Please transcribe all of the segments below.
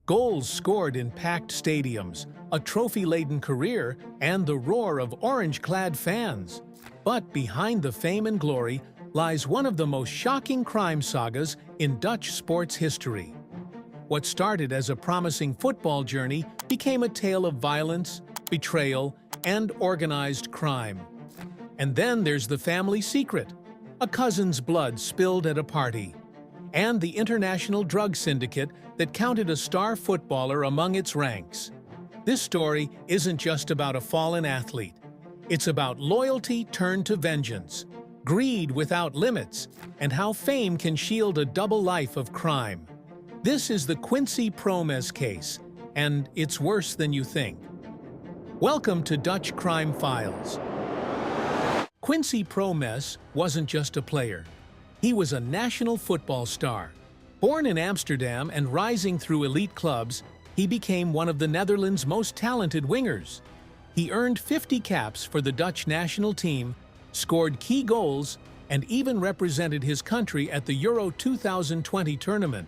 Goals scored in packed stadiums, a trophy-laden career, and the roar of orange-clad fans. But behind the fame and glory lies one of the most shocking crime sagas in Dutch sports history. What started as a promising football journey became a tale of violence, betrayal, and organized crime. And then there's the family secret, a cousin's blood spilled at a party, and the international drug syndicate that counted a star footballer among its ranks. This story isn't just about a fallen athlete. It's about loyalty turned to vengeance, greed without limits, and how fame can shield a double life of crime. This is the Quincy Promes case, and it's worse than you think. Welcome to Dutch Crime Files. Quincy Promes wasn't just a player. He was a national football star. Born in Amsterdam and rising through elite clubs, he became one of the Netherlands' most talented wingers. He earned 50 caps for the Dutch national team, scored key goals, and even represented his country at the Euro 2020 tournament.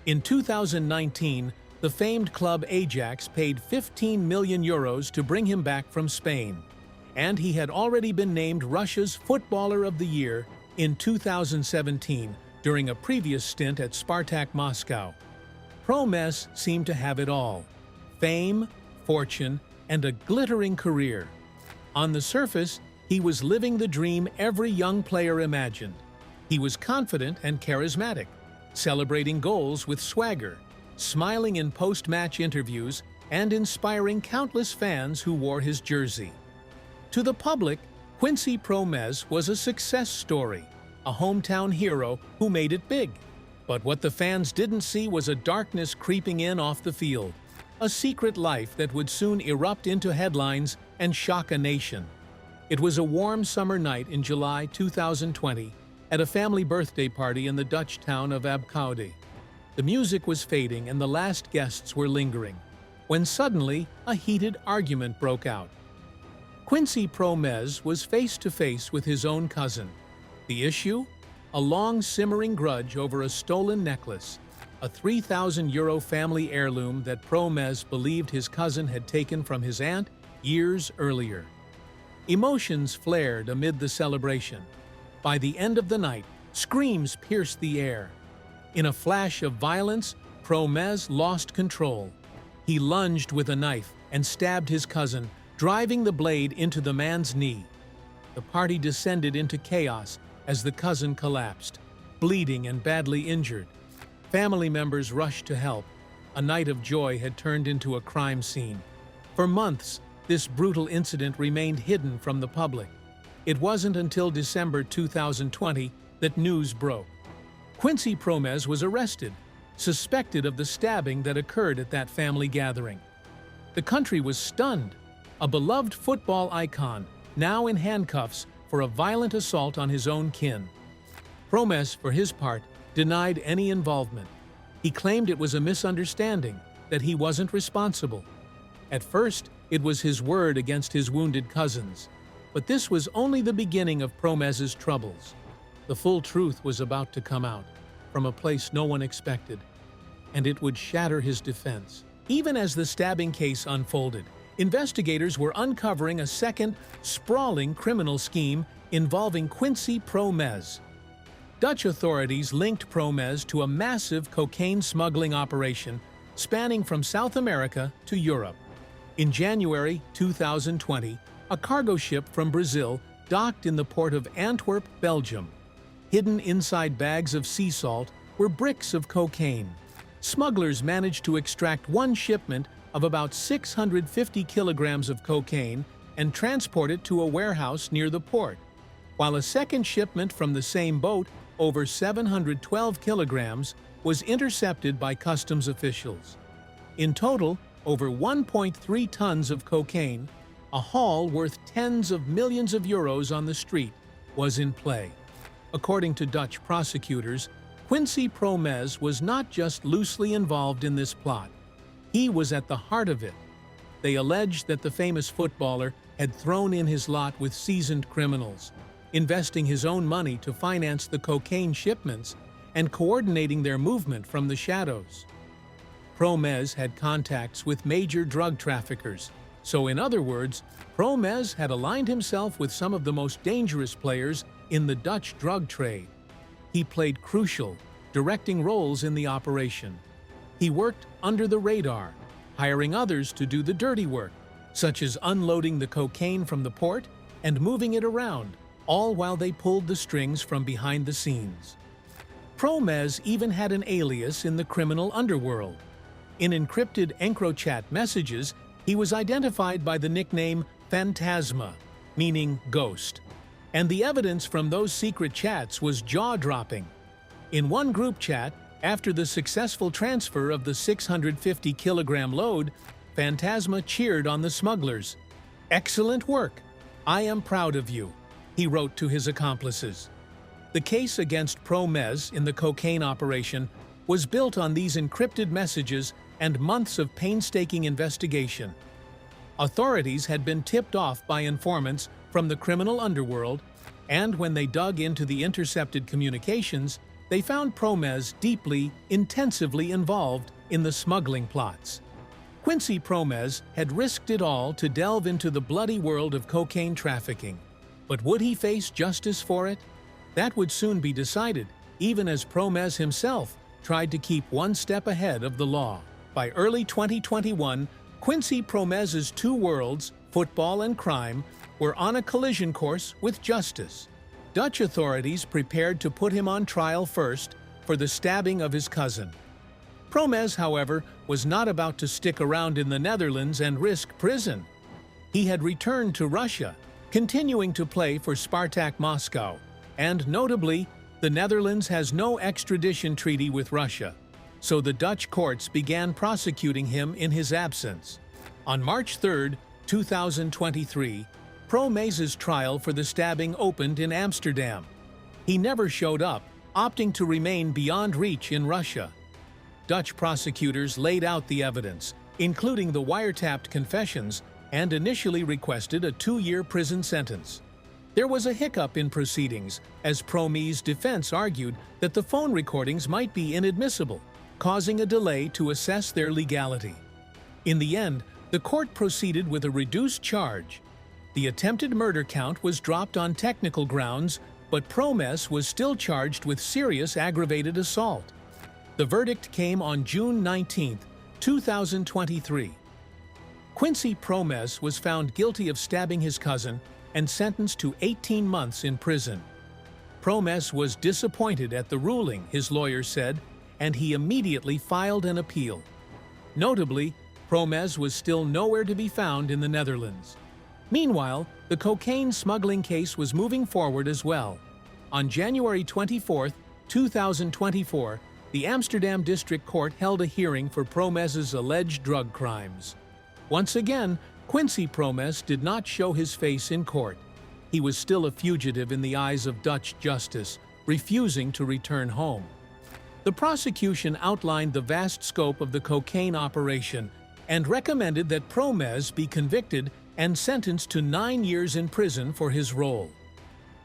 In 2019, the famed club Ajax paid 15 million euros to bring him back from Spain, and he had already been named Russia's Footballer of the Year in 2017 during a previous stint at Spartak Moscow. Promes seemed to have it all: fame, fortune, and a glittering career. On the surface, he was living the dream every young player imagined. He was confident and charismatic, celebrating goals with swagger, smiling in post-match interviews, and inspiring countless fans who wore his jersey. To the public, Quincy Promes was a success story, a hometown hero who made it big. But what the fans didn't see was a darkness creeping in off the field, a secret life that would soon erupt into headlines and shock a nation. It was a warm summer night in July 2020 at a family birthday party in the Dutch town of Abcoude. The music was fading and the last guests were lingering, when suddenly a heated argument broke out. Quincy Promes was face to face with his own cousin. The issue? A long simmering grudge over a stolen necklace, a 3,000 euro family heirloom that Promes believed his cousin had taken from his aunt years earlier. Emotions flared amid the celebration. By the end of the night, screams pierced the air. In a flash of violence, Promes lost control. He lunged with a knife and stabbed his cousin, driving the blade into the man's knee. The party descended into chaos as the cousin collapsed, bleeding and badly injured. Family members rushed to help. A night of joy had turned into a crime scene. For months, this brutal incident remained hidden from the public. It wasn't until December 2020 that news broke. Quincy Promes was arrested, suspected of the stabbing that occurred at that family gathering. The country was stunned. A beloved football icon, now in handcuffs for a violent assault on his own kin. Promes, for his part, denied any involvement. He claimed it was a misunderstanding, that he wasn't responsible. At first, it was his word against his wounded cousins. But this was only the beginning of Promes's troubles. The full truth was about to come out, from a place no one expected, and it would shatter his defense. Even as the stabbing case unfolded, investigators were uncovering a second, sprawling criminal scheme involving Quincy Promes. Dutch authorities linked Promes to a massive cocaine smuggling operation spanning from South America to Europe. In January 2020, a cargo ship from Brazil docked in the port of Antwerp, Belgium. Hidden inside bags of sea salt were bricks of cocaine. Smugglers managed to extract one shipment of about 650 kilograms of cocaine and transport it to a warehouse near the port, while a second shipment from the same boat, over 712 kilograms, was intercepted by customs officials. In total, over 1.3 tons of cocaine, a haul worth tens of millions of euros on the street, was in play. According to Dutch prosecutors, Quincy Promes was not just loosely involved in this plot. He was at the heart of it. They alleged that the famous footballer had thrown in his lot with seasoned criminals, investing his own money to finance the cocaine shipments and coordinating their movement from the shadows. Promes had contacts with major drug traffickers. So in other words, Promes had aligned himself with some of the most dangerous players in the Dutch drug trade. He played crucial, directing roles in the operation. He worked under the radar, hiring others to do the dirty work, such as unloading the cocaine from the port and moving it around, all while they pulled the strings from behind the scenes. Promes even had an alias in the criminal underworld. In encrypted EncroChat messages, he was identified by the nickname Phantasma, meaning ghost. And the evidence from those secret chats was jaw-dropping. In one group chat, after the successful transfer of the 650-kilogram load, Phantasma cheered on the smugglers. "Excellent work! I am proud of you," he wrote to his accomplices. The case against Promes in the cocaine operation was built on these encrypted messages and months of painstaking investigation. Authorities had been tipped off by informants from the criminal underworld, and when they dug into the intercepted communications, they found Promes deeply, intensively involved in the smuggling plots. Quincy Promes had risked it all to delve into the bloody world of cocaine trafficking. But would he face justice for it? That would soon be decided, even as Promes himself tried to keep one step ahead of the law. By early 2021, Quincy Promes's two worlds, football and crime, were on a collision course with justice. Dutch authorities prepared to put him on trial first for the stabbing of his cousin. Promes, however, was not about to stick around in the Netherlands and risk prison. He had returned to Russia, continuing to play for Spartak Moscow, and notably, the Netherlands has no extradition treaty with Russia, so the Dutch courts began prosecuting him in his absence. On March 3, 2023, Promes's trial for the stabbing opened in Amsterdam. He never showed up, opting to remain beyond reach in Russia. Dutch prosecutors laid out the evidence, including the wiretapped confessions, and initially requested a 2-year prison sentence. There was a hiccup in proceedings, as Promes' defense argued that the phone recordings might be inadmissible, causing a delay to assess their legality. In the end, the court proceeded with a reduced charge. The attempted murder count was dropped on technical grounds, but Promes was still charged with serious aggravated assault. The verdict came on June 19, 2023. Quincy Promes was found guilty of stabbing his cousin and sentenced to 18 months in prison. Promes was disappointed at the ruling, his lawyer said, and he immediately filed an appeal. Notably, Promes was still nowhere to be found in the Netherlands. Meanwhile, the cocaine smuggling case was moving forward as well. On January 24, 2024, the Amsterdam District Court held a hearing for Promes's alleged drug crimes. Once again, Quincy Promes did not show his face in court. He was still a fugitive in the eyes of Dutch justice, refusing to return home. The prosecution outlined the vast scope of the cocaine operation and recommended that Promes be convicted and sentenced to 9 years in prison for his role.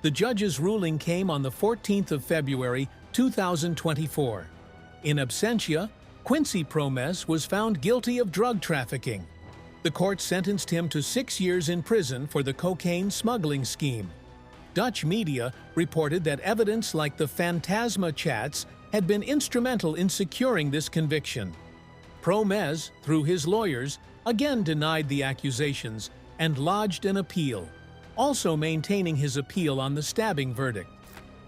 The judge's ruling came on the 14th of February, 2024. In absentia, Quincy Promes was found guilty of drug trafficking. The court sentenced him to 6 years in prison for the cocaine smuggling scheme. Dutch media reported that evidence like the Phantasma chats had been instrumental in securing this conviction. Promes, through his lawyers, again denied the accusations and lodged an appeal, also maintaining his appeal on the stabbing verdict.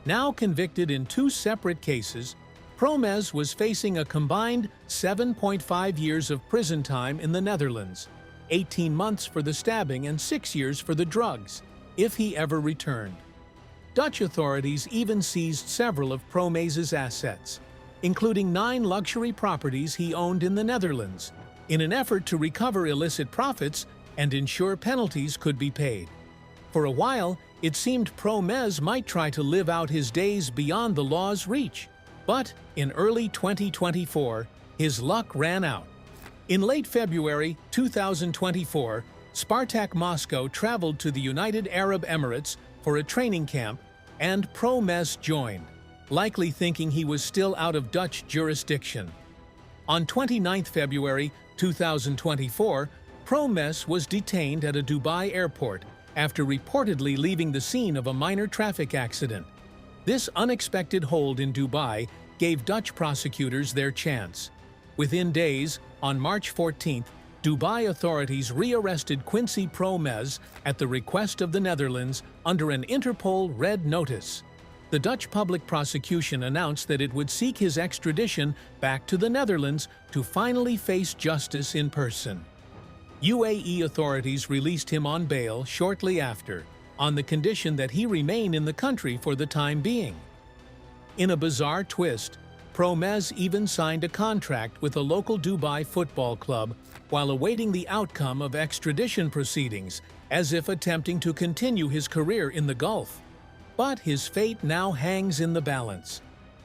Now convicted in 2 separate cases, Promes was facing a combined 7.5 years of prison time in the Netherlands, 18 months for the stabbing and 6 years for the drugs, if he ever returned. Dutch authorities even seized several of Promes's assets, including 9 luxury properties he owned in the Netherlands, in an effort to recover illicit profits and ensure penalties could be paid. For a while, it seemed Promes might try to live out his days beyond the law's reach. But in early 2024, his luck ran out. In late February 2024, Spartak Moscow traveled to the United Arab Emirates for a training camp, and Promes joined, likely thinking he was still out of Dutch jurisdiction. On 29 February 2024, Promes was detained at a Dubai airport after reportedly leaving the scene of a minor traffic accident. This unexpected hold in Dubai gave Dutch prosecutors their chance. Within days, on March 14th, Dubai authorities rearrested Quincy Promes at the request of the Netherlands under an Interpol red notice. The Dutch public prosecution announced that it would seek his extradition back to the Netherlands to finally face justice in person. UAE authorities released him on bail shortly after, on the condition that he remain in the country for the time being. In a bizarre twist, Promes even signed a contract with a local Dubai football club while awaiting the outcome of extradition proceedings, as if attempting to continue his career in the Gulf. But his fate now hangs in the balance.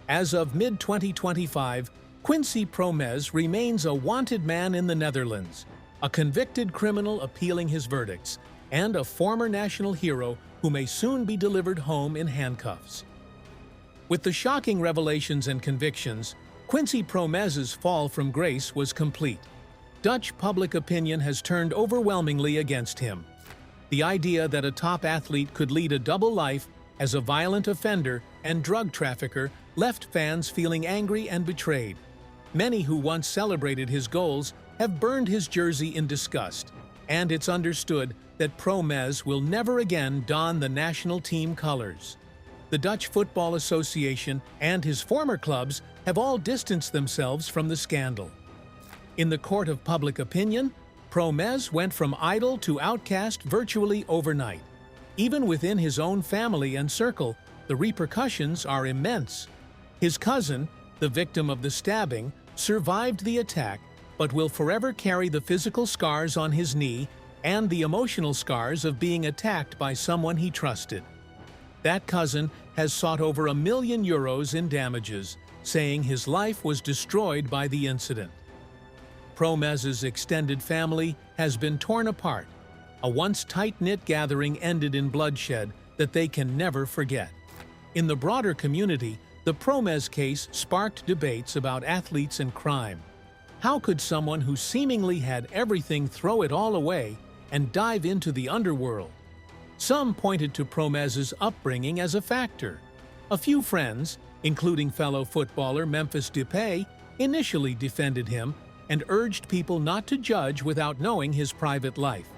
As of mid-2025, Quincy Promes remains a wanted man in the Netherlands, a convicted criminal appealing his verdicts, and a former national hero who may soon be delivered home in handcuffs. With the shocking revelations and convictions, Quincy Promes's fall from grace was complete. Dutch public opinion has turned overwhelmingly against him. The idea that a top athlete could lead a double life as a violent offender and drug trafficker left fans feeling angry and betrayed. Many who once celebrated his goals have burned his jersey in disgust, and it's understood that Promes will never again don the national team colors. The Dutch Football Association and his former clubs have all distanced themselves from the scandal. In the court of public opinion, Promes went from idol to outcast virtually overnight. Even within his own family and circle, the repercussions are immense. His cousin, the victim of the stabbing, survived the attack, but will forever carry the physical scars on his knee and the emotional scars of being attacked by someone he trusted. That cousin has sought over €1 million in damages, saying his life was destroyed by the incident. Promes's extended family has been torn apart. A once tight-knit gathering ended in bloodshed that they can never forget. In the broader community, the Promes case sparked debates about athletes and crime. How could someone who seemingly had everything throw it all away and dive into the underworld? Some pointed to Promes's upbringing as a factor. A few friends, including fellow footballer Memphis Depay, initially defended him and urged people not to judge without knowing his private life.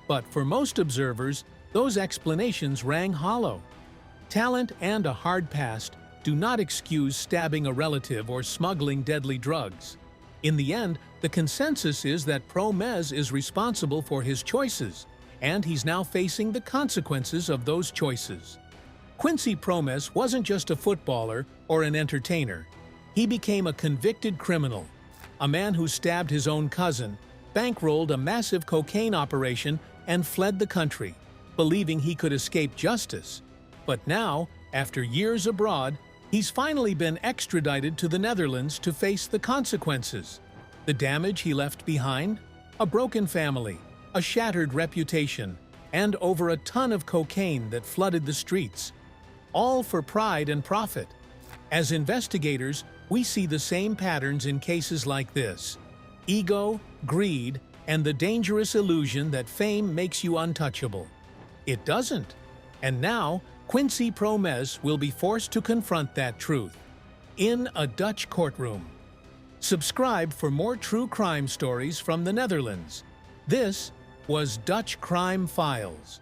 But for most observers, those explanations rang hollow. Talent and a hard past do not excuse stabbing a relative or smuggling deadly drugs. In the end, the consensus is that Promes is responsible for his choices, and he's now facing the consequences of those choices. Quincy Promes wasn't just a footballer or an entertainer. He became a convicted criminal, a man who stabbed his own cousin, bankrolled a massive cocaine operation, and fled the country, believing he could escape justice. But now, after years abroad, he's finally been extradited to the Netherlands to face the consequences. The damage he left behind? A broken family, a shattered reputation, and over a ton of cocaine that flooded the streets. All for pride and profit. As investigators, we see the same patterns in cases like this: ego, greed, and the dangerous illusion that fame makes you untouchable. It doesn't. And now, Quincy Promes will be forced to confront that truth in a Dutch courtroom. Subscribe for more true crime stories from the Netherlands. This was Dutch Crime Files.